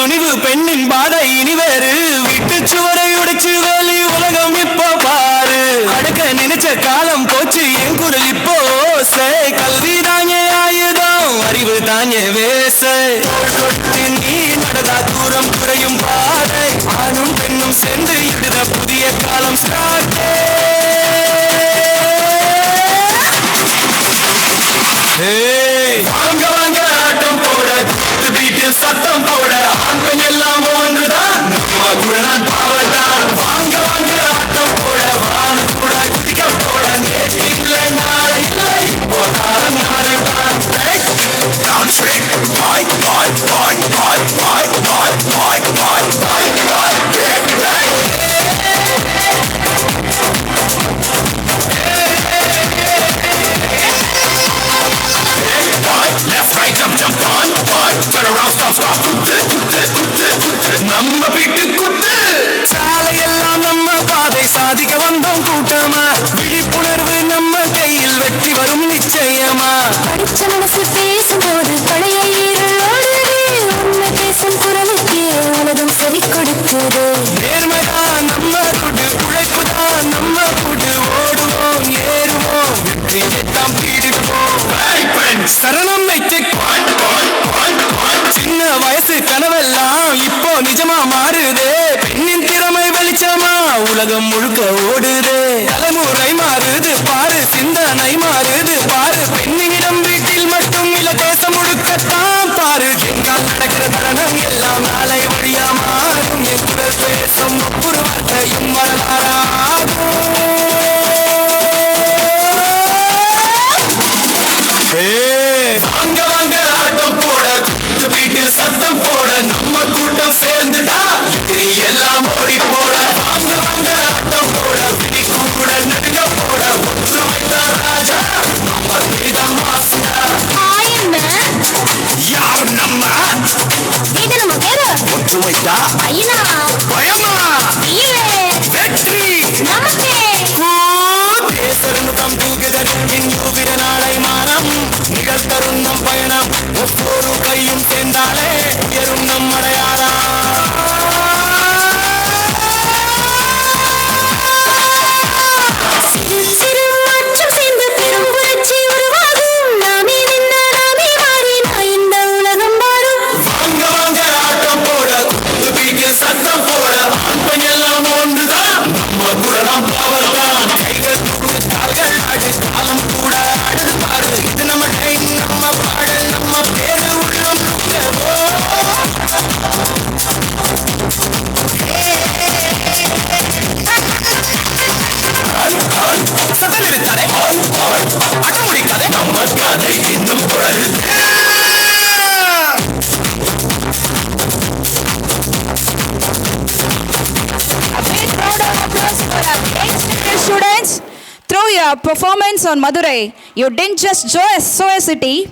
துணிவு பெண்ணின் பாதை இனி வேறு விட்டு சுவரை உடைச்சு வேலி உலகம் இப்போ பாரு அடுக்க நினைச்ச காலம் போச்சு என் குரல் இப்போ கல்வி தானே ஆயுதம் அறிவு தானே வேச நீ நடந்தா தூரம் குறையும் பாதை ஆணும் பெண்ணும் சேர்ந்து இடுத புதிய காலம் ஸ்டார்ட் வாங்க வாங்க ஆட்டம் போட வீட்டில் சத்தம் போட ஆண்கள் எல்லாம் ஒன்றுதான் நம்ம கூட நான் பாவத்தான் வாங்க வாங்க ஆட்டம் போட வான கூட குதிக்க போட இல்லை நாளை இல்லை இப்போ காலம் நாளைதான் நம்ம வீட்டு குத்து சாலையெல்லாம் நம்ம பாதை சாதிக்க வந்தோம் கூட்டமா விழிப்புணர்வு நம்ம கையில் வெற்றி வரும் நிச்சயமா படிச்ச மனசு பேசும்போது பழைய ஈரோடு உண்மை பேசும் குரலுக்கு உலகம் செவி கொடுத்தது நேர்மையா நம்ம குடு உழைப்புதான் நம்ம குடு ஓடுவோம் ஏறுவோம் வெற்றியைத்தான் பீடிப்போம் சரணம் வைத்து சின்ன வயசு கனவெல்லாம் இப்போ நிஜமா மாறுதே பெண்ணின் திறமை வெளிச்சமா உலகம் முழுக்க ஓடுதே தலைமுறை மாறுது பாரு சிந்தனை மாறுது பாரு பெண்ணிடம் வீட்டில் மட்டும் இல்ல தேசம் முழுக்கத்தான் பாரு எங்கால் நடக்கிற தருணம் எல்லாம் நாளை வழியா மாறும் என் குரல் பேசும் ஒவ்வொரு வார்த்தையும் வரலாறாகும் வாங்க வாங்க ஆட்டம் போட வீட்டில் சத்தம் போட நம்ம கூட்டம் சேர்ந்துட்டா எல்லாம் ஓடி போட வாங்க வாங்க ஆட்டம் போட விழி கூட நடுங்க போட ஒற்றுமைதான் ராஜா நம்ம வேதம் வாசியா யார் நம்ம இது நம்ம பேரு ஒற்றுமைதா ஐயா பயமா வெற்றி நமக்கே தேசருந்தம் தூக்குதல் நாளை மானம் நிகழ்த்தருந்தம் பயணம் ஒவ்வொரு கையும் சேர்ந்தாலே உயரும் நம் அடையாளம் சிறு மாற்றம் சேர்ந்து பெரும் புரட்சி உருவாகும் நாமே நின்ன நாமே மாறினா இந்த உலகம் மாறும் வாங்க வாங்க ஆட்டம் போட வீட்டில் சத்தம் போட ஆண்கள் எல்லாம் ஒன்றுதான் நம்ம கூட நாம் பாவத்தான் கைகள் கால்கள் அடு காலம் கூட அடுத்து பாரு இது நம்ம டைம் நம்ம பாடல் நம்ம பேரு உள்ளம் சத்தமிருத்தாரே அடமுடிக்காதே நம்ம கதை இன்னும் தொடருது Students, through your performance on Madurai, you didn't just show a city,